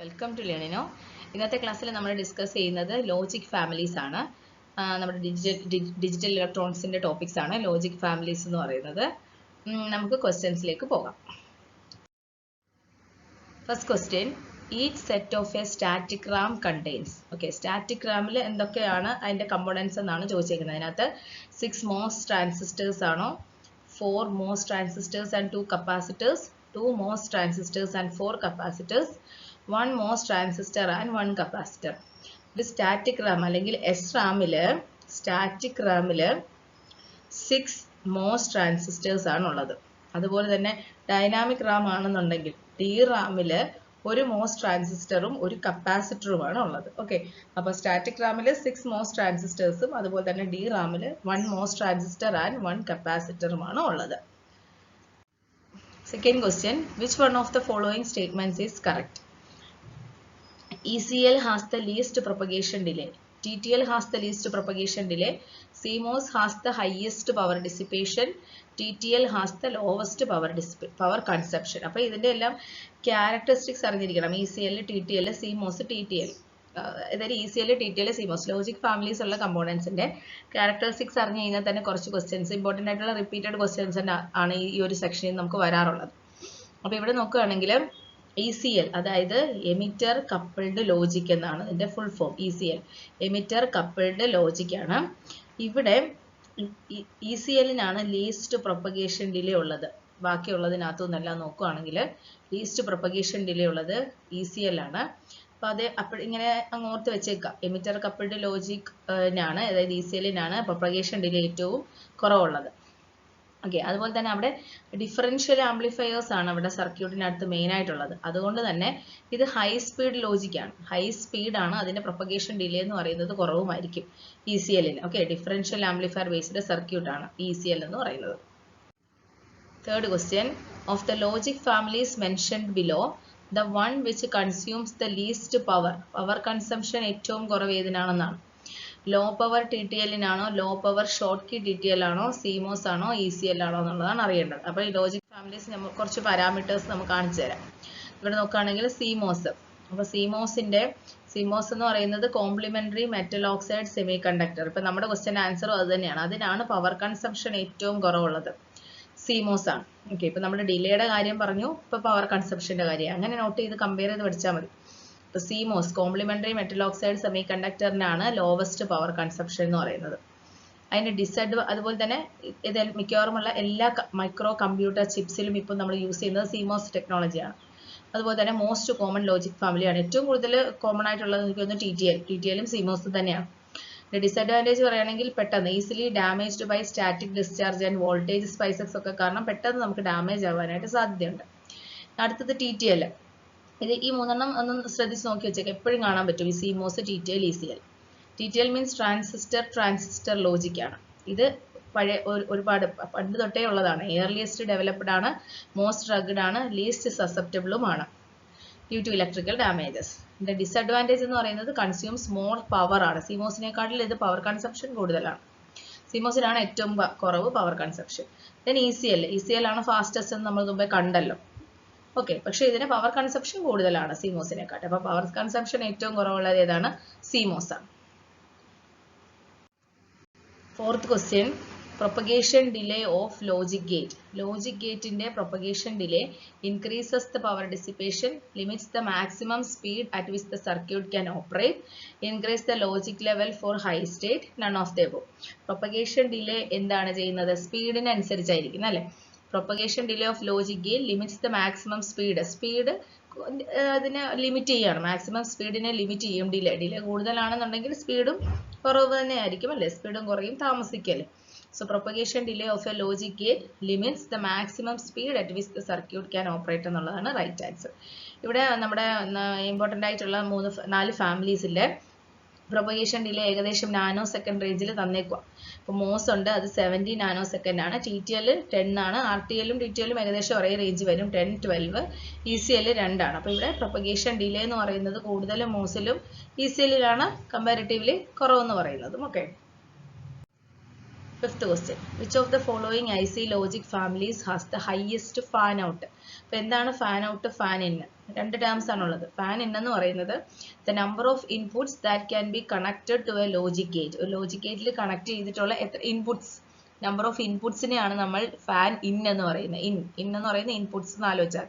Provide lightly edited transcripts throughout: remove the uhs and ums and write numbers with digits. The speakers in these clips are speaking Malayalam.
Welcome to Learnino. ഇന്നത്തെ ക്ലാസ്സിൽ നമ്മൾ ഡിസ്കസ് ചെയ്യുന്നത് ലോജിക് ഫാമിലീസ് ആണ്. നമ്മുടെ ഡിജിറ്റൽ ഇലക്ട്രോണിക്സിന്റെ ടോപ്പിക്സ് ആണ് ലോജിക് ഫാമിലീസ് എന്ന് പറയുന്നത്. നമുക്ക് ക്വസ്റ്റ്യൻസിലേക്ക് പോകാം. First question, each set of a static RAM contains. Okay, static റാമിൽ എന്തൊക്കെയാണ് അതിന്റെ കമ്പോണൻസ് എന്നാണ് ചോദിച്ചിരിക്കുന്നത്. അതിനകത്ത് 6 MOS ട്രാൻസിസ്റ്റേഴ്സ് ആണോ, 4 MOS transistors and 2 capacitors, 2 MOS transistors and 4 capacitors, 1 MOS transistor and 1 capacitor. ഒരു സ്റ്റാറ്റിക് റാം അല്ലെങ്കിൽ സ്റ്റാറ്റിക് റാമില് 6 MOS ട്രാൻസിസ്റ്റേഴ്സ് ആണ് ഉള്ളത്. അതുപോലെ തന്നെ ഡൈനാമിക് റാം ആണെന്നുണ്ടെങ്കിൽ ഡി റാമില് ഒരു MOS ട്രാൻസിസ്റ്ററും ഒരു കപ്പാസിറ്ററുമാണ് ഉള്ളത്. ഓക്കെ, അപ്പോൾ സ്റ്റാറ്റിക് റാമില് 6 MOS ട്രാൻസിസ്റ്റേഴ്സും അതുപോലെ തന്നെ ഡി റാമില് 1 MOS ട്രാൻസിസ്റ്റർ ആൻഡ് 1 കപ്പാസിറ്ററുമാണ് ഉള്ളത്. Second question, which one of the following statements is correct? ECL has the least propagation delay. TTL has the least propagation delay. CMOS has the highest power dissipation. TTL has the lowest power consumption. അപ്പോൾ ഇതിന്റെ എല്ലാം ക്യാരക്ടറിസ്റ്റിക്സ് അറിഞ്ഞിരിക്കണം. ECL, TTL, CMOS, TTL. അതായത് ECL, TTL, CMOS logic families ഉള്ള കമ്പോണൻസിന്റെ ക്യാരക്ടറിസ്റ്റിക്സ് അറിഞ്ഞു കഴിഞ്ഞാൽ തന്നെ കുറച്ച് ക്വസ്റ്റ്യൻസ്, ഇമ്പോർട്ടൻ്റ് ആയിട്ടുള്ള റിപ്പീറ്റഡ് ക്വസ്റ്റ്യൻസ് ആണ് ഈ ഒരു സെക്ഷനിൽ നമുക്ക് വരാറുള്ളത്. അപ്പോൾ ഇവിടെ നോക്കുകയാണെങ്കിൽ ECL അതായത് എമിറ്റർ കപ്പിൾഡ് ലോജിക് എന്നാണ് ഇതിന്റെ full form. ECL emitter coupled logic ആണ്. ഇവിടെ ECLനാണ് ലീസ്റ്റ് പ്രൊപ്പഗേഷൻ ഡിലേ ഉള്ളത്. ബാക്കിയുള്ളതിനകത്തുനിന്നെല്ലാം നോക്കുകയാണെങ്കിൽ ലീസ്റ്റ് പ്രൊപ്പഗേഷൻ ഡിലേ ഉള്ളത് ECL ആണ്. അപ്പോൾ അപ്പോൾ ഇങ്ങനെ അങ്ങോട്ട് വെച്ചേക്കാം. എമിറ്റർ കപ്പിൾഡ് ലോജിക്കിനാണ്, അതായത് ECLനാണ് പ്രൊപ്പഗേഷൻ ഡിലേ ഏറ്റവും കുറവുള്ളത്. ഓക്കെ, അതുപോലെ തന്നെ അവിടെ ഡിഫറൻഷ്യൽ ആംപ്ലിഫയേഴ്സ് ആണ് അവിടെ സർക്യൂട്ടിനകത്ത് മെയിൻ ആയിട്ടുള്ളത്. അതുകൊണ്ട് തന്നെ ഇത് ഹൈ സ്പീഡ് ലോജിക്കാണ്. ഹൈ സ്പീഡാണ്, അതിന്റെ പ്രൊപ്പഗേഷൻ ഡിലേ എന്ന് പറയുന്നത് കുറവുമായിരിക്കും ECLന്. ഓക്കെ, ഡിഫറൻഷ്യൽ ആംപ്ലിഫയർ ബേസ്ഡ് സർക്യൂട്ടാണ് ECL എന്ന് പറയുന്നത്. Third question, of the logic families mentioned below the one which consumes the least power consumption ഏറ്റവും കുറവ് ഏതിനാണെന്നാണ്. ലോ പവർ TTLനാണോ, low power Schottky TTL ആണോ, CMOS ആണോ, ECL ആണോ എന്നുള്ളതാണ് അറിയേണ്ടത്. അപ്പോൾ ഈ ലോജിക് ഫാമിലീസ് കുറച്ച് പാരാമീറ്റേഴ്സ് നമുക്ക് കാണിച്ചു തരാം. ഇവിടെ നോക്കുകയാണെങ്കിൽ CMOS. അപ്പോൾ CMOS എന്ന് പറയുന്നത് complementary metal oxide semiconductor. ഇപ്പൊ നമ്മുടെ ക്വസ്റ്റ്യൻ ആൻസറും അത് തന്നെയാണ്. അതിനാണ് പവർ കൺസംഷൻ ഏറ്റവും കുറവുള്ളത്, CMOS ആണ്. ഓക്കെ, ഇപ്പൊ നമ്മുടെ ഡിലേയുടെ കാര്യം പറഞ്ഞു, ഇപ്പൊ പവർ കൺസംഷന്റെ കാര്യം. അങ്ങനെ നോട്ട് ചെയ്ത് കമ്പയർ ചെയ്ത് പഠിച്ചാൽ മതി. ഇപ്പോൾ CMOS complementary metal oxide semi കണ്ടക്ടറിനാണ് ലോവസ്റ്റ് പവർ കൺസംഷൻ എന്ന് പറയുന്നത്. അതിന്റെ അതുപോലെ തന്നെ ഇത് മിക്കവാറുമുള്ള എല്ലാ മൈക്രോ കമ്പ്യൂട്ടർ ചിപ്സിലും ഇപ്പോൾ നമ്മൾ യൂസ് ചെയ്യുന്നത് CMOS ടെക്നോളജിയാണ്. അതുപോലെ തന്നെ മോസ്റ്റ് കോമൺ ലോജിക് ഫാമിലിയാണ്. ഏറ്റവും കൂടുതൽ കോമൺ ആയിട്ടുള്ളത് എനിക്ക് തോന്നുന്നു TTLും CMOS തന്നെയാണ്. ഡിസഡ്വാൻറ്റേജ് പറയുകയാണെങ്കിൽ പെട്ടെന്ന് easily damaged by static discharge and voltage spices ഒക്കെ കാരണം പെട്ടെന്ന് നമുക്ക് ഡാമേജ് ആവാനായിട്ട് സാധ്യതയുണ്ട്. അടുത്തത് TTL. ഇത് ഈ മൂന്നെണ്ണം ഒന്ന് ശ്രദ്ധിച്ച് നോക്കി വെച്ചേക്കാം, എപ്പോഴും കാണാൻ പറ്റും ഈ CMOS, TTL, ECL. TTL means transistor logic ആണ്. ഇത് പഴയ ഒരുപാട് പണ്ട് തൊട്ടേ ഉള്ളതാണ്. ഏർലിയസ്റ്റ് ഡെവലപ്ഡ് ആണ്, മോസ്റ്റ് റഗ്ഡ് ആണ്, ലീസ്റ്റ് സസെപ്റ്റബിളും ആണ് ഡ്യൂ ടു ഇലക്ട്രിക്കൽ ഡാമേജസ്. ഇതിന്റെ ഡിസഡ്വാൻറ്റേജ് എന്ന് പറയുന്നത് കൺസ്യൂംസ് മോർ പവർ ആണ്. CMOSനെക്കാട്ടിൽ ഇത് പവർ കൺസംഷൻ കൂടുതലാണ്. CMOSനാണ് ഏറ്റവും കുറവ് പവർ കൺസംഷൻ. ദെൻ ECL ആണ് ഫാസ്റ്റസ്റ്റ് എന്ന് നമ്മൾ മുമ്പേ കണ്ടല്ലോ. ഓക്കെ, പക്ഷെ ഇതിന് പവർ കൺസംഷൻ കൂടുതലാണ് CMOSനെക്കാട്ട്. അപ്പൊ പവർ കൺസംഷൻ ഏറ്റവും കുറവുള്ളത് ഏതാണ്? CMOS ആണ്. Fourth question, propagation delay of logic gate. Logic ഗേറ്റിന്റെ propagation delay increases the power dissipation, limits the maximum speed at which the circuit can operate, increase the logic level for high state, none of the above. Propagation delay എന്താണ് ചെയ്യുന്നത്? സ്പീഡിനനുസരിച്ചായിരിക്കും അല്ലെ. Propagation delay of logic gain limits the maximum speed അതിനെ ലിമിറ്റ് ചെയ്യാണ്. മാക്സിമം സ്പീഡിനെ ലിമിറ്റ് ചെയ്യും. ഡിലേ കൂടുതലാണെന്നുണ്ടെങ്കിൽ സ്പീഡും കുറവ് തന്നെ ആയിരിക്കും അല്ലേ, സ്പീഡും കുറയും, താമസിക്കല്ലേ. So propagation delay of a logic gate limits the maximum speed at which the circuit can operate എന്നുള്ളതാണ് റൈറ്റ് ആൻസർ. ഇവിടെ നമ്മുടെ ഇമ്പോർട്ടൻ്റ് ആയിട്ടുള്ള 4 ഫാമിലീസിലെ പ്രൊപ്പഗേഷൻ ഡിലേ ഏകദേശം നാനോ സെക്കൻഡ് റേഞ്ചിൽ തന്നേക്കുക. ഇപ്പോൾ MOS ഉണ്ട്, അത് 70 നാനോ സെക്കൻഡ് ആണ്. TTL 10 ആണ്. RTLും TTLും ഏകദേശം ഒരേ റേഞ്ച് വരും, 10, 12. ECL 2 ആണ്. അപ്പോൾ ഇവിടെ പ്രൊപ്പഗേഷൻ ഡിലേ എന്ന് പറയുന്നത് കൂടുതലും MOSലും ECLലാണ് കമ്പാരിറ്റീവ്ലി കുറവെന്ന് പറയുന്നതും. Okay, fifth question, which of the following IC logic families has the highest fan out. അപ്പോൾ എന്താണ് ഫാൻ ഔട്ട്, ഫാൻ ഇൻ? രണ്ട് ടേംസ് ആണുള്ളത്. ഫാൻ ഇൻ എന്ന് പറയുന്നത് the number of inputs that can be connected to a logic gate. ഒരു ലോജിക് ഗേറ്റിൽ കണക്ട് ചെയ്തിട്ടുള്ള എത്ര ഇൻപുട്സ്, നമ്പർ ഓഫ് ഇൻപുട്സിനെയാണ് നമ്മൾ ഫാൻ ഇൻ എന്ന് പറയുന്നത്. ഇൻ എന്ന് പറയുന്ന ഇൻപുട്സ് എന്ന് ആലോചിച്ചാൽ.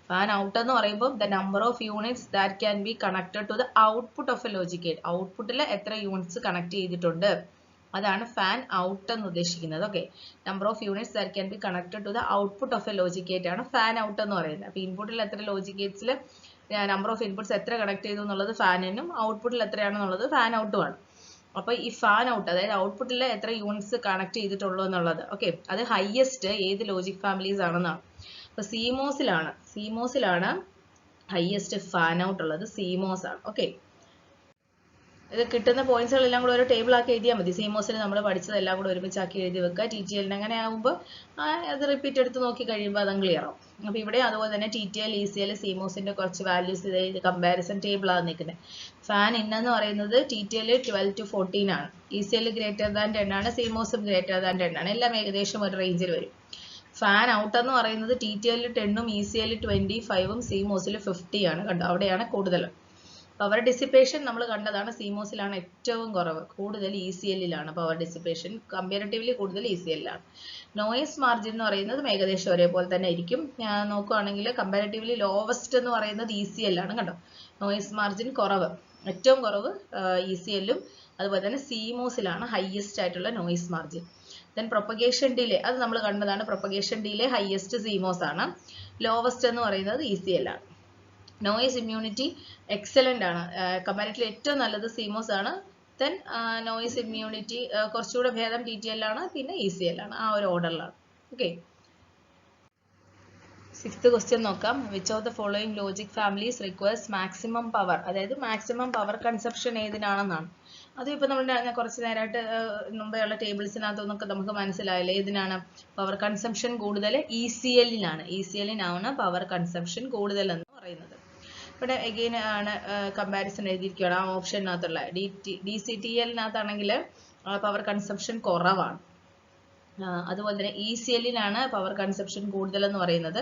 ഫാൻ ഔട്ട് എന്ന് പറയുമ്പോൾ the number of units that can be connected to the output of a logic gate. ഔട്ട്പുട്ടിൽ എത്ര യൂണിറ്റ്സ് കണക്ട് ചെയ്തിട്ടുണ്ട് അതാണ് ഫാൻ ഔട്ട് എന്ന് ഉദ്ദേശിക്കുന്നത്. Okay, number of units that can be connected to the output of a logic gate ആണ് ഫാൻ ഔട്ട് എന്ന് പറയുന്നത്. അപ്പോൾ ഇൻപുട്ടിൽ എത്ര ലോജിക് ഗേറ്റ്സിൽ നമ്പർ ഓഫ് ഇൻപുട്സ് എത്ര കണക്ട് ചെയ്തു എന്നുള്ളത് ഫാനിനും ഔട്ട്പുട്ടിൽ എത്രയാണെന്നുള്ളത് ഫാൻ ഔട്ടുമാണ്. അപ്പോൾ ഈ ഫാൻ ഔട്ട് അതായത് ഔട്ട്പുട്ടിൽ എത്ര യൂണിറ്റ്സ് കണക്ട് ചെയ്തിട്ടുള്ളൂ എന്നുള്ളത് ഓക്കെ, അത് ഹയസ്റ്റ് ഏത് ലോജിക് ഫാമിലീസ് ആണെന്നാണ്. അപ്പോൾ സിമോസിലാണ് ഹയസ്റ്റ് ഫാൻ ഔട്ട് ഉള്ളത്. സിമോസ് ആണ്. ഓക്കെ, ഇത് കിട്ടുന്ന പോയിന്റ്സുകളെല്ലാം കൂടെ ഒരു ടേബിൾ ആക്കി എഴുതിയാൽ മതി. സിമോസിൽ നമ്മൾ പഠിച്ചതെല്ലാം കൂടെ ഒരുമിച്ചാക്കി എഴുതി വെക്കുക. TTL അങ്ങനെ ആകുമ്പോൾ അത് റിപ്പീറ്റ് എടുത്ത് നോക്കി കഴിയുമ്പോൾ അതും ക്ലിയർ ആവും. അപ്പോൾ ഇവിടെ അതുപോലെ തന്നെ TTL, ECL, സിമോസിന്റെ കുറച്ച് വാല്യൂസ് ഇത് കമ്പാരിസൺ ടേബിളാണ് നിൽക്കുന്നത്. ഫാൻ ഇൻ എന്ന് പറയുന്നത് TTL 12 to 14 ആണ്, ECL ഗ്രേറ്റർ ദാൻ 10 ആണ്, സിമോസും ഗ്രേറ്റർ ദാൻ 10 ആണ്. എല്ലാം ഏകദേശം ഒരു റേഞ്ചിൽ വരും. ഫാൻ ഔട്ട് എന്ന് പറയുന്നത് TTL 10ഉം ECL 25ഉം സിമോസിൽ 50 ആണ്. കണ്ടോ, അവിടെയാണ് കൂടുതൽ. പവർ ഡിസിപ്പേഷൻ നമ്മൾ കണ്ടതാണ്, സിമോസിലാണ് ഏറ്റവും കുറവ്, കൂടുതൽ ECLലാണ് പവർ ഡിസിപ്പേഷൻ, കമ്പാരിറ്റീവ്ലി കൂടുതൽ ECLലാണ്. നോയിസ് മാർജിൻ എന്ന് പറയുന്നത് ഏകദേശം ഒരേപോലെ തന്നെ ആയിരിക്കും. നോക്കുകയാണെങ്കിൽ കമ്പാരിറ്റീവ്ലി ലോവസ്റ്റ് എന്ന് പറയുന്നത് ECLആണ്. കണ്ടോ, നോയിസ് മാർജിൻ കുറവ്, ഏറ്റവും കുറവ് ECLും അതുപോലെ തന്നെ സിമോസിലാണ് ഹയസ്റ്റ് ആയിട്ടുള്ള noise margin. Then propagation delay അത് നമ്മൾ കണ്ടതാണ്, പ്രൊപ്പഗേഷൻ ഡിലേ ഹയസ്റ്റ് സിമോസ് ആണ്, ലോവസ്റ്റ് എന്ന് പറയുന്നത് ECLാണ്. നോയിസ് ഇമ്മ്യൂണിറ്റി എക്സലന്റ് ആണ്, കമ്പാരിറ്റീവ്ലി ഏറ്റവും നല്ലത് സിമോസ് ആണ്. ദെൻ നോയിസ് ഇമ്മ്യൂണിറ്റി കുറച്ചുകൂടെ ഭേദം TTL ആണ്, പിന്നെ ECL ആണ്. ആ ഒരു ഓർഡറിലാണ്. ഓക്കെ, 6th ക്വസ്റ്റ്യൻ നോക്കാം. Which of the following logic families requires maximum power, അതായത് മാക്സിമം പവർ കൺസപ്ഷൻ ഏതിനാണെന്നാണ്. അതും ഇപ്പൊ നമ്മൾ കുറച്ച് നേരമായിട്ട് മുമ്പെയുള്ള ടേബിൾസിനകത്തൊന്നൊക്കെ നമുക്ക് മനസ്സിലായില്ലേ ഏതിനാണ് പവർ കൺസംഷൻ കൂടുതൽ. ECLനാണ്, ECLനാണ് പവർ കൺസംഷൻ കൂടുതൽ എന്ന് പറയുന്നത്. ഇവിടെ അഗെയിൻ ആണ് കമ്പാരിസൺ എഴുതിയിരിക്കുകയാണ് ആ ഓപ്ഷനകത്തുള്ള. DCTLനകത്താണെങ്കിൽ പവർ കൺസംഷൻ കുറവാണ്. അതുപോലെ തന്നെ ECLനാണ് പവർ കൺസപ്ഷൻ കൂടുതൽ എന്ന് പറയുന്നത്.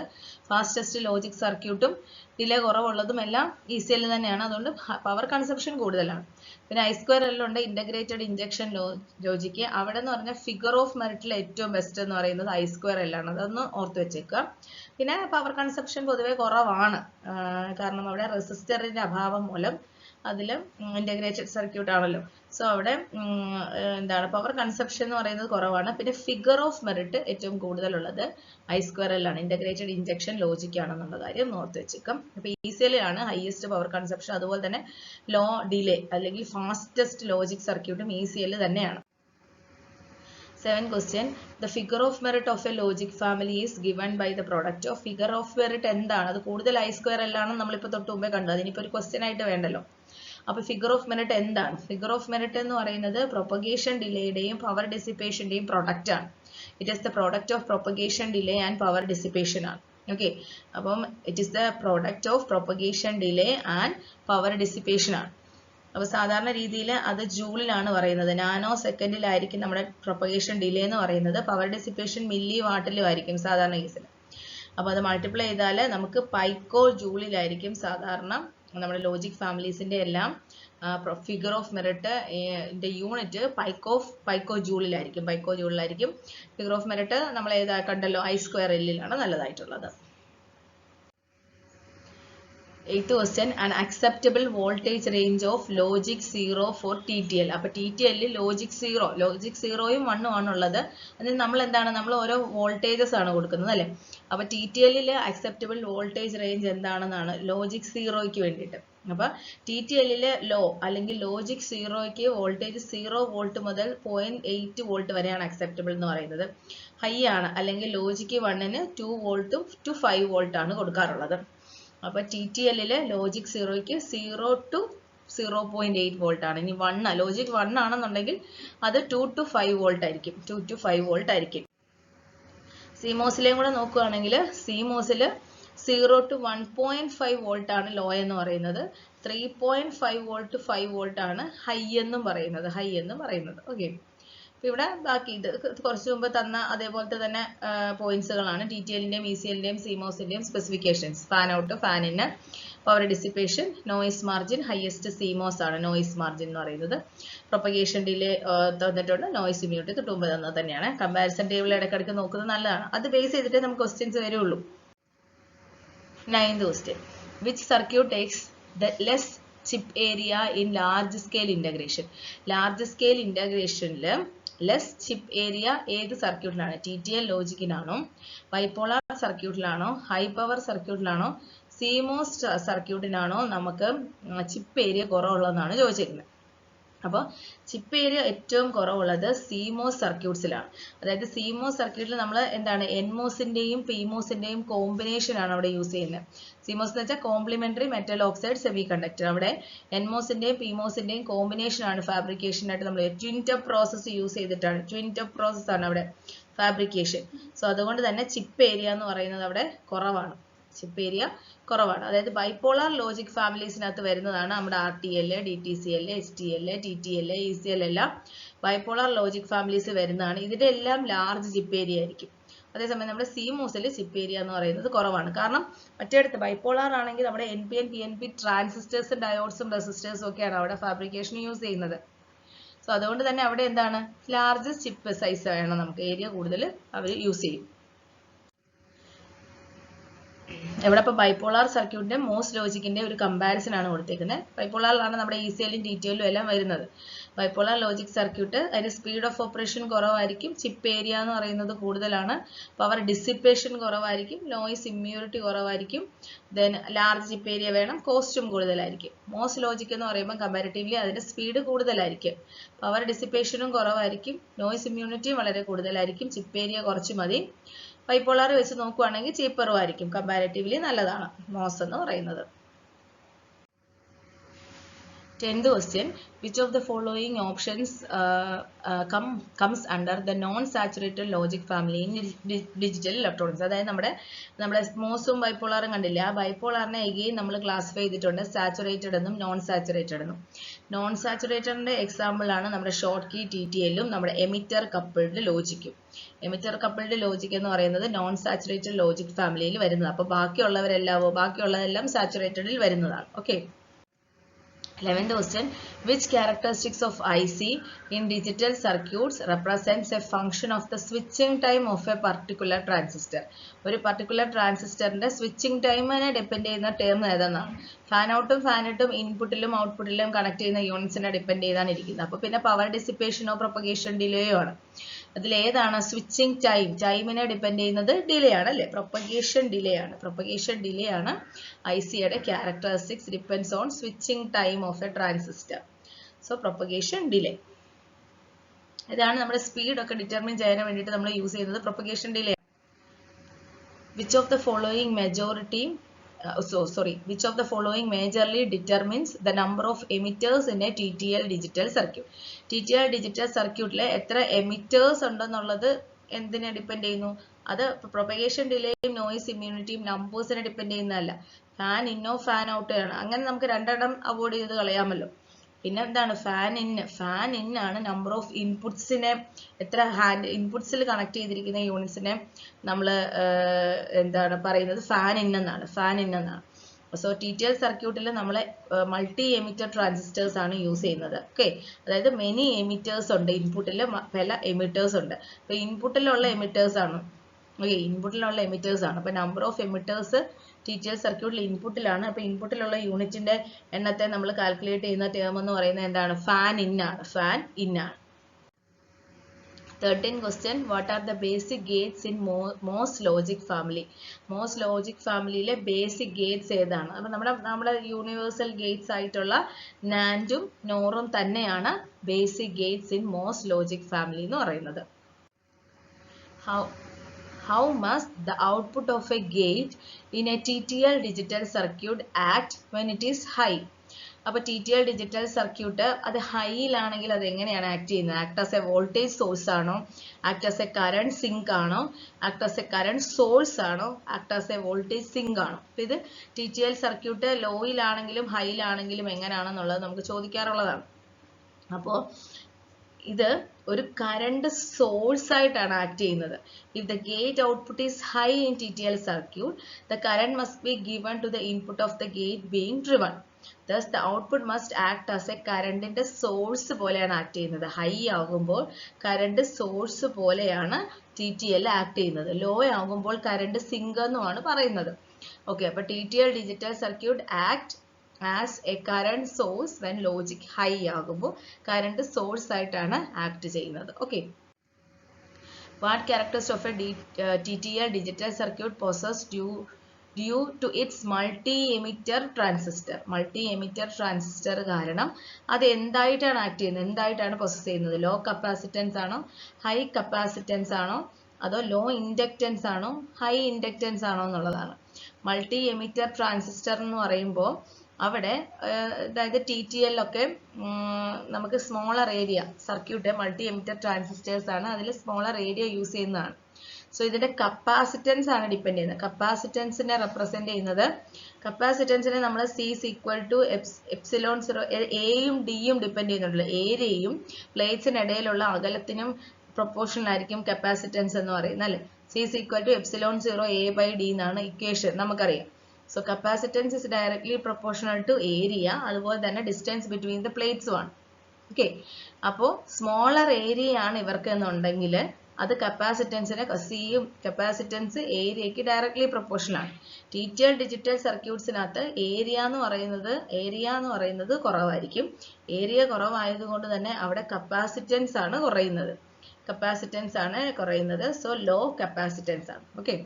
ഫാസ്റ്റസ്റ്റ് ലോജിക് സർക്യൂട്ടും ഡിലേ കുറവുള്ളതും എല്ലാം ECL തന്നെയാണ്, അതുകൊണ്ട് പവർ കൺസപ്ഷൻ കൂടുതലാണ്. പിന്നെ I²L ഉണ്ട്, ഇന്റഗ്രേറ്റഡ് ഇൻജക്ഷൻ ലോജിക്ക്. അവിടെ എന്ന് പറഞ്ഞാൽ ഫിഗർ ഓഫ് മെറിറ്റിൽ ഏറ്റവും ബെസ്റ്റ് എന്ന് പറയുന്നത് I²L ആണ്, അതൊന്ന് ഓർത്ത് വെച്ചേക്കുക. പിന്നെ പവർ കൺസപ്ഷൻ പൊതുവെ കുറവാണ്, കാരണം അവിടെ റെസിസ്റ്ററിന്റെ അഭാവം മൂലം അതിൽ ഇന്റഗ്രേറ്റഡ് സർക്യൂട്ട് ആണല്ലോ. സോ അവിടെ എന്താണ് പവർ കൺസപ്ഷൻ എന്ന് പറയുന്നത് കുറവാണ്. പിന്നെ ഫിഗർ ഓഫ് മെറിറ്റ് ഏറ്റവും കൂടുതലുള്ളത് I²L ആണ്, ഇന്റഗ്രേറ്റഡ് ഇൻജക്ഷൻ ലോജിക് ആണെന്നുള്ള കാര്യം ഓർത്ത് വെച്ചേക്കാം. അപ്പൊ ECL ആണ് ഹയസ്റ്റ് പവർ കൺസപ്ഷൻ, അതുപോലെ തന്നെ ലോ ഡിലേ അല്ലെങ്കിൽ ഫാസ്റ്റസ്റ്റ് ലോജിക് സർക്യൂട്ടും ECL തന്നെയാണ്. 7th question. The figure of merit of a logic family is given by the product of figure of merit എന്താണ്? അത് കൂടുതൽ I²L ആണെന്ന് നമ്മളിപ്പോൾ തൊട്ട് മുമ്പേ കണ്ടു, അതിനിപ്പോൾ ഒരു ക്വസ്റ്റ്യൻ ആയിട്ട് വേണ്ടല്ലോ. അപ്പൊ ഫിഗർ ഓഫ് മെറിറ്റ് എന്താണ്? ഫിഗർ ഓഫ് മെറിറ്റ് എന്ന് പറയുന്നത് പ്രൊപ്പഗേഷൻ ഡിലേയുടെയും പവർ ഡിസിപ്പേഷന്റെയും പ്രൊഡക്റ്റ് ആണ്. It is the product of propagation delay and power dissipation ആണ്. ഓക്കെ, അപ്പം it is the product of propagation delay and power dissipation ആണ്. അപ്പോൾ സാധാരണ രീതിയിൽ അത് ജൂളിലാണ് പറയുന്നത്, നാനോ സെക്കൻഡിലായിരിക്കും നമ്മുടെ പ്രൊപ്പഗേഷൻ ഡിലേ എന്ന് പറയുന്നത്. പവർ ഡിസിപ്പേഷൻ മില്ലി വാട്ടിലും ആയിരിക്കും സാധാരണ കേസിൽ. അപ്പോൾ അത് മൾട്ടിപ്ലൈ ചെയ്താൽ നമുക്ക് പൈക്കോ ജൂളിലായിരിക്കും സാധാരണ നമ്മുടെ ലോജിക് ഫാമിലീസിന്റെ എല്ലാം figure of merit unit pico ജൂളിലായിരിക്കും. ഫിഗർ ഓഫ് മെറിറ്റ് നമ്മൾ ഏതാ കണ്ടല്ലോ, I²Lലാണ് നല്ലതായിട്ടുള്ളത്. 8th question. An acceptable voltage range of logic 0 for TTL. അപ്പോൾ TTL ലോജിക് 0യും 1ഉം ആണുള്ളത്. അതിന് നമ്മൾ എന്താണ്, നമ്മൾ ഓരോ വോൾട്ടേജസ് ആണ് കൊടുക്കുന്നത് അല്ലേ. അപ്പോൾ TTL അക്സെപ്റ്റബിൾ വോൾട്ടേജ് റേഞ്ച് എന്താണെന്നാണ് ലോജിക് 0ക്ക് വേണ്ടിയിട്ട്. അപ്പോൾ TTL ലോ അല്ലെങ്കിൽ ലോജിക് 0ക്ക് വോൾട്ടേജ് 0 വോൾട്ട് മുതൽ 0.8 വോൾട്ട് വരെയാണ് അക്സെപ്റ്റബിൾ എന്ന് പറയുന്നത്. ഹൈ ആണ് അല്ലെങ്കിൽ ലോജിക് 1ന് 2 വോൾട്ടും to 5 വോൾട്ട് ആണ് കൊടുക്കാറുള്ളത്. അപ്പൊ TTL ലോജിക് 0ക്ക് 0 to 0.8 വോൾട്ട് ആണ്. ഇനി ലോജിക് 1 ആണെന്നുണ്ടെങ്കിൽ അത് 2 to 5 വോൾട്ട് ആയിരിക്കും. സിമോസിലെയും കൂടെ നോക്കുകയാണെങ്കിൽ സിമോസിൽ 0 to 1.5 വോൾട്ട് ആണ് ലോ എന്ന് പറയുന്നത്. 3.5 വോൾട്ട് 5 വോൾട്ട് ആണ് ഹൈ എന്നും പറയുന്നത്. ഓക്കെ, ഇവിടെ ബാക്കി ഇത് കുറച്ച് മുമ്പ് തന്ന അതേപോലത്തെ തന്നെ പോയിന്റ്സുകളാണ്. TTLന്റെയും ECLന്റെയും CMOSന്റെയും specifications. Fan out, fan in, power dissipation, noise margin, highest CMOS ആണ് നോയിസ് മാർജിൻ എന്ന് പറയുന്നത്. പ്രൊപ്പഗേഷൻ ഡിലേ തന്നിട്ടുണ്ട്. നോയിസ് ഇമ്മ്യൂണിറ്റി തൊട്ട് മുമ്പ് തന്നത് തന്നെയാണ്. കമ്പാരിസൺ ടേബിൾ ഇടയ്ക്കിടയ്ക്ക് നോക്കുന്നത് നല്ലതാണ്. അത് ബേസ് ചെയ്തിട്ടേ നമുക്ക് ക്വസ്റ്റ്യൻസ് വരുള്ളൂ. 9th question. Which circuit takes the less chip area in large scale integration? Large scale integrationൽ ലെസ് ചിപ്പ് ഏരിയ ഏത് സർക്യൂട്ടിലാണ്? TTL ലോജിക്കിനാണോ, ബൈപോളാർ സർക്യൂട്ടിലാണോ, ഹൈ പവർ സർക്യൂട്ടിലാണോ, CMOS സർക്യൂട്ടിനാണോ നമുക്ക് ചിപ്പ് ഏരിയ കുറവുള്ളതെന്നാണ് ചോദിച്ചിരിക്കുന്നത്. അപ്പോൾ ചിപ്പ് ഏരിയ ഏറ്റവും കുറവുള്ളത് CMOS സർക്യൂട്ട്സിലാണ്. അതായത് CMOS സർക്യൂട്ടിൽ നമ്മൾ എന്താണ് NMOSന്റെയും PMOSന്റെയും കോമ്പിനേഷൻ ആണ് അവിടെ യൂസ് ചെയ്യുന്നത്. CMOS എന്ന് വെച്ചാൽ complementary metal oxide semiconductor. അവിടെ NMOSന്റെയും PMOSന്റെയും കോമ്പിനേഷൻ ആണ് ഫാബ്രിക്കേഷനായിട്ട് നമ്മൾ ട്വിൻ ടപ്പ് പ്രോസസ്സ് യൂസ് ചെയ്തിട്ടാണ്. ട്വിൻ ടപ്പ് പ്രോസസ് ആണ് അവിടെ ഫാബ്രിക്കേഷൻ. സോ അതുകൊണ്ട് തന്നെ ചിപ്പ് ഏരിയ എന്ന് പറയുന്നത് അവിടെ കുറവാണ്. ചിപ്പ് ഏരിയ കുറവാണ്. അതായത് ബൈപോളാർ ലോജിക് ഫാമിലീസിനകത്ത് വരുന്നതാണ് നമ്മുടെ RTL, DTCL, HTL, TTL, ECL എല്ലാം ബൈപോളാർ ലോജിക് ഫാമിലീസ് വരുന്നതാണ്. ഇതിന്റെ എല്ലാം ലാർജ് ചിപ്പ് ഏരിയ ആയിരിക്കും. അതേസമയം നമ്മുടെ CMOSൽ ചിപ്പ് ഏരിയ എന്ന് പറയുന്നത് കുറവാണ്. കാരണം മറ്റേടത്ത് ബൈപോളാർ ആണെങ്കിൽ നമ്മുടെ NPN, PNP ട്രാൻസിസ്റ്റേഴ്സും ഡയോഡ്സും റെസിസ്റ്റേഴ്സും ഒക്കെയാണ് അവിടെ ഫാബ്രിക്കേഷൻ യൂസ് ചെയ്യുന്നത്. സോ അതുകൊണ്ട് തന്നെ അവിടെ എന്താണ് ലാർജ് ചിപ്പ് സൈസ് വേണം നമുക്ക്. ഏരിയ കൂടുതൽ അവർ യൂസ് ചെയ്യും. ഇവിടെ ഇപ്പോൾ ബൈപോളാർ സർക്യൂട്ടിന്റെ MOS ലോജിക്കിന്റെ ഒരു കമ്പാരിസൺ ആണ് കൊടുത്തേക്കുന്നത്. ബൈപോളാറിലാണ് നമ്മുടെ ECLും TTLും എല്ലാം വരുന്നത്. ബൈപോളാർ ലോജിക് സർക്യൂട്ട് അതിന്റെ സ്പീഡ് ഓഫ് ഓപ്പറേഷൻ കുറവായിരിക്കും, ചിപ്പ് ഏരിയ എന്ന് പറയുന്നത് കൂടുതലാണ്, പവർ ഡിസിപ്പേഷൻ കുറവായിരിക്കും, നോയിസ് ഇമ്മ്യൂണിറ്റി കുറവായിരിക്കും, ദെൻ ലാർജ് ചിപ്പ് ഏരിയ വേണം, കോസ്റ്റും കൂടുതലായിരിക്കും. MOS ലോജിക് എന്ന് പറയുമ്പോൾ കമ്പാരിറ്റീവ്ലി അതിന്റെ സ്പീഡ് കൂടുതലായിരിക്കും, പവർ ഡിസിപ്പേഷനും കുറവായിരിക്കും, നോയിസ് ഇമ്മ്യൂണിറ്റിയും വളരെ കൂടുതലായിരിക്കും, ചിപ്പ് ഏരിയ കുറച്ച് മതി. ബൈപോളാർ വെച്ച് നോക്കുകയാണെങ്കിൽ ചീപ്പറും ആയിരിക്കും, കമ്പാരിറ്റീവ്ലി നല്ലതാണ് MOS എന്ന് പറയുന്നത്. 10th question. Which of the following options comes under the non-saturated logic family in digital electronics? അതായത് നമ്മുടെ MOSും ബൈപോളാറും കണ്ടില്ല. ആ ബൈപോളാറിനെ എഗെയിൻ നമ്മൾ ക്ലാസിഫൈ ചെയ്തിട്ടുണ്ട് സാച്ചുറേറ്റഡ് എന്നും നോൺ സാച്ചുറേറ്റഡ് എന്നും. നോൺ സാച്ചുറേറ്റഡിന്റെ എക്സാമ്പിൾ ആണ് നമ്മുടെ ഷോർട്ട് കീ TTLും നമ്മുടെ എമിറ്റർ കപ്പിൾഡ് ലോജിക്കും. എമിറ്റർ കപ്പിൾഡ് ലോജിക് എന്ന് പറയുന്നത് നോൺ സാച്ചുറേറ്റഡ് ലോജിക് ഫാമിലിയിൽ വരുന്നത്. അപ്പോൾ ബാക്കിയുള്ളതെല്ലാം സാച്ചുറേറ്റഡിൽ വരുന്നതാണ്. Okay. 11th question. Which characteristics of IC in digital circuits represents a function of the switching time of a particular transistor? ഒരു particular transistorന്റെ switching timeനെ ഡിപ്പെൻഡ് ചെയ്യുന്ന ടേം ഏതെന്നാണ്. ഫാൻ ഔട്ടും ഫാൻ ഇട്ടും ഇൻപുട്ടിലും ഔട്ട്പുട്ടിലും കണക്ട് ചെയ്യുന്ന യൂണിറ്റ്സിനെ ഡിപ്പെൻഡ് ചെയ്താണ് ഇരിക്കുന്നത്. അപ്പോൾ പിന്നെ പവർ ഡിസിപ്പേഷനോ പ്രൊപ്പഗേഷൻ ഡിലേയോ ആണ്. അതിൽ ഏതാണ് സ്വിച്ചിങ് ടൈമിനെ ഡിപ്പെൻഡ് ചെയ്യുന്നത്? ഡിലേ ആണ് അല്ലേ? പ്രൊപ്പഗേഷൻ ഡിലേ ആണ്. പ്രൊപ്പഗേഷൻ ഡിലേ ആണ് ICയുടെ characteristics depends on switching time of a transistor. So propagation delay. ഇതാണ് നമ്മുടെ സ്പീഡ് ഒക്കെ ഡിറ്റർമിൻ ചെയ്യാൻ വേണ്ടിയിട്ട് നമ്മൾ യൂസ് ചെയ്യുന്നത് propagation delay. Which of the following majorly determines the number of emitters in a TTL digital circuit? TTL digital circuitലെ എത്ര emitters ഉണ്ടെന്നുള്ളത് എന്തിനെ ഡിപ്പെൻഡ് ചെയ്യുന്നു? അത് പ്രൊപ്പഗേഷൻ ഡിലേയും നോയിസ് ഇമ്മ്യൂണിറ്റിയും നമ്പേഴ്സിനെ ഡിപ്പെൻഡ് ചെയ്യുന്നതല്ല. ഫാൻ ഇന്നോ ഫാൻ ഔട്ടോ ആണ്. അങ്ങനെ നമുക്ക് രണ്ടെണ്ണം അവോയ്ഡ് ചെയ്ത് കളയാമല്ലോ. പിന്നെ എന്താണ് ഫാൻ ഇൻ ആണ് നമ്പർ ഓഫ് ഇൻപുട്സിനെ, എത്ര ഇൻപുട്സിൽ കണക്ട് ചെയ്തിരിക്കുന്ന യൂണിറ്റ്സിനെ നമ്മൾ എന്താണ് പറയുന്നത്? ഫാൻ ഇൻ എന്നാണ്. സോ TTL സർക്യൂട്ടിൽ നമ്മൾ മൾട്ടി എമിറ്റർ ട്രാൻസിസ്റ്റേഴ്സ് ആണ് യൂസ് ചെയ്യുന്നത്. ഓക്കെ. അതായത് മെനി എമിറ്റേഴ്സ് ഉണ്ട്, ഇൻപുട്ടിൽ പല എമിറ്റേഴ്സ് ഉണ്ട്. അപ്പോൾ ഇൻപുട്ടിലുള്ള എമിറ്റേഴ്സ് ആണ്. ഓക്കെ, ഇൻപുട്ടിലുള്ള എമിറ്റേഴ്സ് ആണ്. അപ്പോൾ നമ്പർ ഓഫ് എമിറ്റേഴ്സ് TTL സർക്യൂട്ടിൽ ഇൻപുട്ടിലാണ്. അപ്പോൾ ഇൻപുട്ടിലുള്ള യൂണിറ്റിന്റെ എണ്ണത്തെ നമ്മൾ കാൽക്കുലേറ്റ് ചെയ്യുന്ന ടേം എന്ന് പറയുന്നത് എന്താണ്? ഫാൻ ഇൻ ആണ്. 13th question. What are the basic gates in MOS logic family? MOS logic ഫാമിലിയിലെ ബേസിക് ഗേറ്റ്സ് ഏതാണ്? അപ്പോൾ നമ്മുടെ യൂണിവേഴ്സൽ ഗേറ്റ്സ് ആയിട്ടുള്ള NANDും NORും തന്നെയാണ് basic Gates in MOS logic family എന്ന് പറയുന്നത്. How must the output of a gate in a TTL digital circuit act when it is high? അപ്പോൾ TTL ഡിജിറ്റൽ സർക്യൂട്ട് അത് ഹൈയിലാണെങ്കിൽ അത് എങ്ങനെയാണ് ആക്ട് ചെയ്യുന്നത്? Act as a voltage source ആണോ? Act as a current sink ആണോ? Act as a current source ആണോ? Act as a voltage sink ആണോ? അപ്പോൾ ഇത് TTL സർക്യൂട്ട് ലോയിലാണെങ്കിലും ഹൈയിലാണെങ്കിലും എങ്ങനെയാണെന്നുള്ളത് നമുക്ക് ചോദിക്കാറുള്ളതാണ്. അപ്പോൾ ഇത് ഒരു കറണ്ട് സോഴ്സ് ആയിട്ടാണ് ആക്ട് ചെയ്യുന്നത്. If the gate output is high in TTL circuit, the current must be given to the input of the gate being driven. Thus the output must act as a കറണ്ടിന്റെ സോഴ്സ് പോലെയാണ് ആക്ട് ചെയ്യുന്നത്. ഹൈ ആകുമ്പോൾ കറണ്ട് സോഴ്സ് പോലെയാണ് TTL ആക്ട് ചെയ്യുന്നത്. ലോ ആകുമ്പോൾ കറണ്ട് സിങ്ക് എന്നുമാണ് പറയുന്നത്. ഓക്കെ, അപ്പൊ TTL digital circuit act as a current source when logic high ആകുമ്പോൾ കറണ്ട് സോഴ്സ് ആയിട്ടാണ് ആക്ട് ചെയ്യുന്നത്. Okay, what characteristics of A TTL digital circuit possess due to its multi-emitter transistor. Multi-emitter transistor കാരണം അത് എന്തായിട്ടാണ് ആക്ട് ചെയ്യുന്നത്, എന്തായിട്ടാണ് പൊസസ് ചെയ്യുന്നത്? ലോ കപ്പാസിറ്റൻസ് ആണോ, ഹൈ കപ്പാസിറ്റൻസ് ആണോ, അതോ ലോ ഇൻഡക്റ്റൻസ് ആണോ, ഹൈ ഇൻഡക്റ്റൻസ് ആണോ എന്നുള്ളതാണ്. മൾട്ടി എമിറ്റർ ട്രാൻസിസ്റ്റർ എന്ന് പറയുമ്പോൾ അവിടെ അതായത് TTL ഒക്കെ നമുക്ക് smaller area circuit multi emitter transistors ആണ്, അതിൽ സ്മോളർ ഏരിയ യൂസ് ചെയ്യുന്നതാണ്. സോ ഇതിന്റെ കപ്പാസിറ്റൻസ് ആണ് ഡിപ്പെൻഡ് ചെയ്യുന്നത്. കപ്പാസിറ്റൻസിനെ റെപ്രസെന്റ് ചെയ്യുന്നത്, കപ്പാസിറ്റൻസിനെ നമ്മൾ C is equal to epsilon 0, എയും ഡിയും ഡിപ്പെൻഡ് ചെയ്യുന്നുണ്ടല്ലോ. ഏരിയയും പ്ലേറ്റ്സിനിടയിലുള്ള അകലത്തിനും പ്രൊപ്പോർഷണൽ ആയിരിക്കും കപ്പാസിറ്റൻസ് എന്ന് പറയുന്നത് അല്ലേ. C is equal to epsilon 0 A/D എന്നാണ് ഇക്വേഷൻ, നമുക്കറിയാം. So capacitance is directly proportional to area, അതുപോലെ തന്നെ ഡിസ്റ്റൻസ് ബിറ്റ്വീൻ ദ പ്ലേറ്റ്സും ആണ്. ഓക്കെ, അപ്പോൾ സ്മോളർ ഏരിയ ആണ് ഇവർക്ക് എന്നുണ്ടെങ്കിൽ അത് കപ്പാസിറ്റൻസിനെ സിയും കപ്പാസിറ്റൻസ് ഏരിയയ്ക്ക് ഡയറക്ട്ലി പ്രൊപ്പോർഷണൽ ആണ്. TTL ഡിജിറ്റൽ സർക്യൂട്ട്സിനകത്ത് ഏരിയ എന്ന് പറയുന്നത് കുറവായിരിക്കും. ഏരിയ കുറവായതുകൊണ്ട് തന്നെ അവിടെ കപ്പാസിറ്റൻസ് ആണ് കുറയുന്നത്. സോ ലോ കപ്പാസിറ്റൻസ് ആണ്. Okay,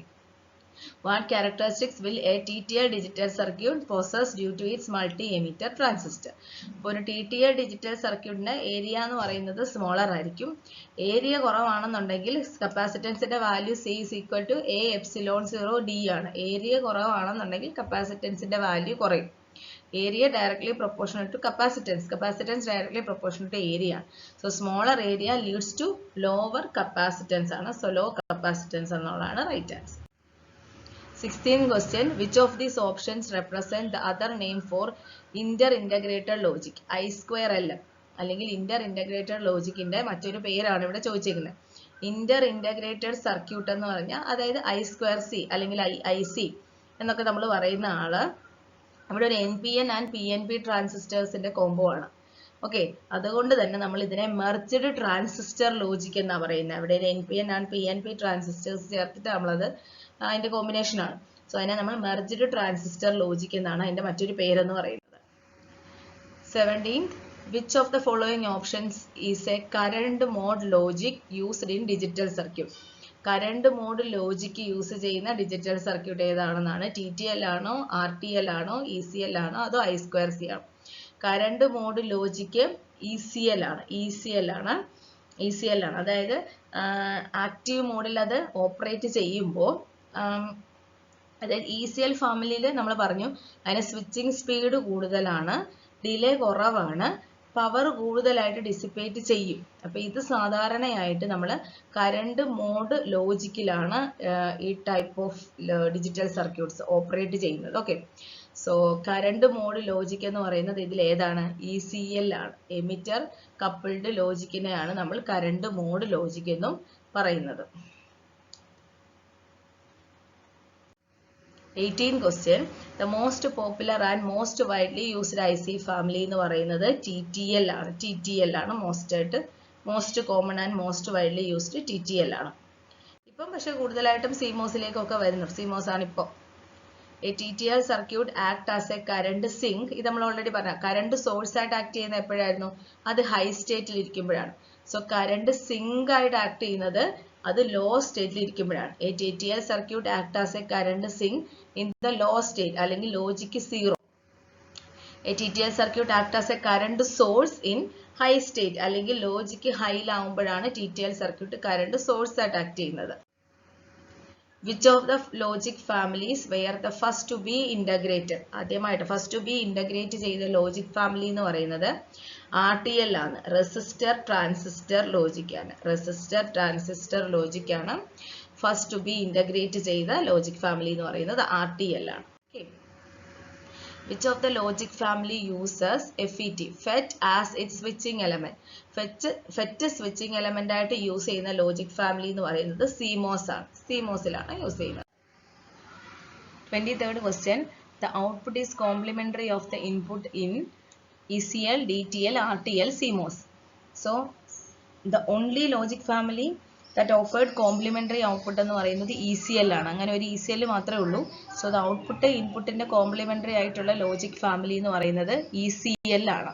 what characteristics will a TTL digital circuit possess due to its multi-emitter transistor? അപ്പോൾ ഒരു TTL ഡിജിറ്റൽ സർക്യൂട്ടിന്റെ ഏരിയ എന്ന് പറയുന്നത് സ്മോളർ ആയിരിക്കും. ഏരിയ കുറവാണെന്നുണ്ടെങ്കിൽ കപ്പാസിറ്റൻസിന്റെ value C is equal to A epsilon 0 D ആണ്. ഏരിയ കുറവാണെന്നുണ്ടെങ്കിൽ കപ്പാസിറ്റൻസിന്റെ വാല്യൂ കുറയും. Area directly proportional to capacitance directly proportional to area ആണ്. So smaller area leads to lower capacitance ആണ്. സോ ലോ കപ്പാസിറ്റൻസ് എന്നുള്ളതാണ് right answer. 16th question, which of these options represent the other name for inter-integrated logic? I2LM അല്ലെങ്കിൽ ഇന്റർ ഇന്റഗ്രേറ്റഡ് ലോജിക്കിന്റെ മറ്റൊരു പേരാണ് ഇവിടെ ചോദിച്ചിരിക്കുന്നത്. ഇന്റർ ഇന്റഗ്രേറ്റഡ് സർക്യൂട്ട് എന്ന് പറഞ്ഞാൽ അതായത് I2C അല്ലെങ്കിൽ IC എന്നൊക്കെ നമ്മൾ പറയുന്ന ആള് അവിടെ ഒരു NPN ആൻഡ് PNP ട്രാൻസിസ്റ്റേഴ്സിന്റെ കോംബോ ആണ്. ഓക്കെ, അതുകൊണ്ട് തന്നെ നമ്മൾ ഇതിനെ മെർജ്ഡ് ട്രാൻസിസ്റ്റർ ലോജിക് എന്നാണ് പറയുന്നത്. അവിടെ ഒരു NPN ആൻഡ് PNP ട്രാൻസിസ്റ്റേഴ്സ് ചേർത്തിട്ട് നമ്മളത് അതിന്റെ കോമ്പിനേഷൻ ആണ്. സോ അതിനെ നമ്മൾ മെർജ്ഡ് ട്രാൻസിസ്റ്റർ ലോജിക് എന്നാണ് അതിന്റെ മറ്റൊരു പേരെന്ന് പറയുന്നത്. 17th, which of the following options is a current mode logic used in digital circuit? Current mode logic use ചെയ്യുന്ന ഡിജിറ്റൽ സർക്യൂട്ട് ഏതാണെന്നാണ്. TTL ആണോ, RTL ആണോ, ECL ആണോ, അതോ I2C ആണോ? കറണ്ട് മോഡ് ലോജിക്ക് ECL ആണ്. അതായത് ആക്റ്റീവ് മോഡിൽ അത് ഓപ്പറേറ്റ് ചെയ്യുമ്പോൾ അതായത് ECL ഫാമിലിയിൽ നമ്മൾ പറഞ്ഞു അതിന് സ്വിച്ചിങ് സ്പീഡ് കൂടുതലാണ്, ഡിലേ കുറവാണ്, പവർ കൂടുതലായിട്ട് ഡിസിപ്പേറ്റ് ചെയ്യും. അപ്പൊ ഇത് സാധാരണയായിട്ട് നമ്മൾ കറണ്ട് മോഡ് ലോജിക്കിലാണ് ഈ type of digital circuits operate ചെയ്യുന്നത്. Okay, so current mode logic എന്ന് പറയുന്നത് ഇതിൽ ഏതാണ്? ECL ആണ്. എമിറ്റർ കപ്പിൾഡ് ലോജിക്കിനെയാണ് നമ്മൾ കറണ്ട് മോഡ് ലോജിക് എന്നും പറയുന്നത്. 18th question, the most popular and most widely used IC family എന്ന് പറയുന്നത് TTL ആണ്. Most common and most widely used TTL ആണ്. ഇപ്പം പക്ഷെ കൂടുതലായിട്ടും CMOSിലേക്കൊക്കെ വരുന്നു. CMOS ആണ് ഇപ്പോൾ. A TTL circuit act as a current sink. ഇത് നമ്മൾ ഓൾറെഡി പറഞ്ഞ കറണ്ട് സോഴ്സ് ആയിട്ട് ആക്ട് ചെയ്യുന്നത് എപ്പോഴായിരുന്നു? അത് ഹൈ സ്റ്റേറ്റിൽ ഇരിക്കുമ്പോഴാണ്. സോ കറണ്ട് സിങ്ക് ആയിട്ട് ആക്ട് ചെയ്യുന്നത് അത് ലോ സ്റ്റേറ്റിൽ ഇരിക്കുമ്പോഴാണ്. A TTL circuit act as a current sink in the low state അല്ലെങ്കിൽ logic 0. A TTL circuit act as a current source in high state അല്ലെങ്കിൽ ലോജിക്ക് ഹൈയിലാവുമ്പോഴാണ് TTL circuit കറണ്ട് സോഴ്സ് ആയിട്ട് ആക്ട് ചെയ്യുന്നത്. Which of the logic families were the first to be integrated? ആദ്യമായിട്ട് ഫസ്റ്റ് ടു ബി ഇന്റഗ്രേറ്റ് ചെയ്ത ലോജിക് ഫാമിലി എന്ന് പറയുന്നത് RTL ആണ്. റെസിസ്റ്റർ ട്രാൻസിസ്റ്റർ ലോജിക് ആണ്. ഫസ്റ്റ് ടു ബി ഇന്റഗ്രേറ്റ് ചെയ്ത ലോജിക് ഫാമിലി എന്ന് പറയുന്നത് RTL ആണ്. Which of the logic family uses FET, FET as its switching element? FET switching element ആയിട്ട് യൂസ് ചെയ്യുന്ന ലോജിക് ഫാമിലി എന്ന് പറയുന്നത് CMOS ആണ്. CMOSിലാണ് യൂസ് ചെയ്യുന്നത്. 23rd question. The output is complementary of the input in ECL, DTL, RTL, CMOS. So the only logic family that offered complementary output എന്ന് പറയുന്നത് ECL ആണ്. അങ്ങനെ ഒരു ECL മാത്രമേ ഉള്ളൂ. So the output ഇൻപുട്ടിന്റെ കോംപ്ലിമെന്ററി ആയിട്ടുള്ള ലോജിക് ഫാമിലി എന്ന് പറയുന്നത് ECL ആണ്.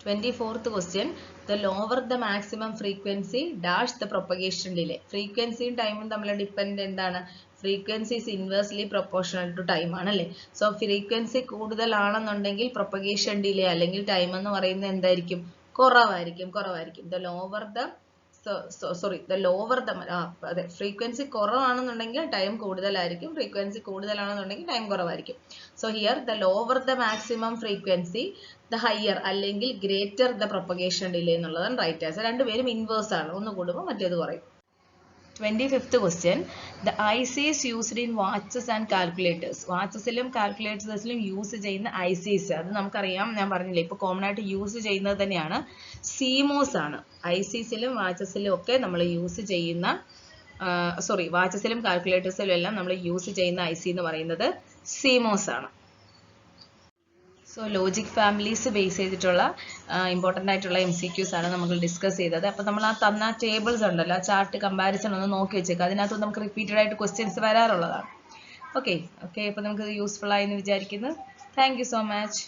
24th question. The lower the maximum frequency dash the propagation delay. ഫ്രീക്വൻസിയും ടൈമും തമ്മിൽ ഡിപ്പെൻഡ് എന്താണ്? Frequency is inversely proportional to time ആണല്ലേ. സോ ഫ്രീക്വൻസി കൂടുതലാണെന്നുണ്ടെങ്കിൽ പ്രൊപ്പഗേഷൻ ഡിലേ അല്ലെങ്കിൽ ടൈം എന്ന് പറയുന്നത് എന്തായിരിക്കും? കുറവായിരിക്കും. The lower the അതെ ഫ്രീക്വൻസി കുറവാണെന്നുണ്ടെങ്കിൽ ടൈം കൂടുതലായിരിക്കും, ഫ്രീക്വൻസി കൂടുതലാണെന്നുണ്ടെങ്കിൽ ടൈം കുറവായിരിക്കും. So here the lower the maximum frequency the higher അല്ലെങ്കിൽ ഗ്രേറ്റർ ദ പ്രൊപ്പഗേഷൻ ഡിലേ എന്നുള്ളതാണ് റൈറ്റ് ആൻസർ. രണ്ടുപേരും ഇൻവേഴ്സ് ആണ്, ഒന്ന് കൂടുമ്പോൾ മറ്റേത് കുറയും. 25th question. The ICs used in watches and calculators. വാച്ചസിലും കാൽക്കുലേറ്റേഴ്സിലും യൂസ് ചെയ്യുന്ന ICs അത് നമുക്കറിയാം, ഞാൻ പറഞ്ഞില്ലേ ഇപ്പോൾ കോമൺ ആയിട്ട് യൂസ് ചെയ്യുന്നത് തന്നെയാണ് CMOS ആണ്. ICസിലും വാച്ചസിലും ഒക്കെ നമ്മൾ യൂസ് ചെയ്യുന്ന വാച്ചസിലും കാൽക്കുലേറ്റേഴ്സിലും എല്ലാം നമ്മൾ യൂസ് ചെയ്യുന്ന IC എന്ന് പറയുന്നത് CMOS ആണ്. സോ ലോജിക് ഫാമിലീസ് ബേസ് ചെയ്തിട്ടുള്ള ഇമ്പോർട്ടൻ്റ് ആയിട്ടുള്ള MCQs ആണ് നമ്മൾ ഡിസ്കസ് ചെയ്തത്. അപ്പോൾ നമ്മൾ ആ തന്ന ടേബിൾസ് ഉണ്ടല്ലോ, ആ ചാർട്ട് കമ്പാരിസൺ ഒന്ന് നോക്കി വെച്ചേക്കുക. അതിനകത്ത് നമുക്ക് റിപ്പീറ്റഡ് ആയിട്ട് ക്വസ്റ്റ്യൻസ് വരാറുള്ളതാണ്. ഓക്കെ അപ്പോൾ നമുക്ക് യൂസ്ഫുൾ ആയി എന്ന് വിചാരിക്കുന്നു. Thank you so much.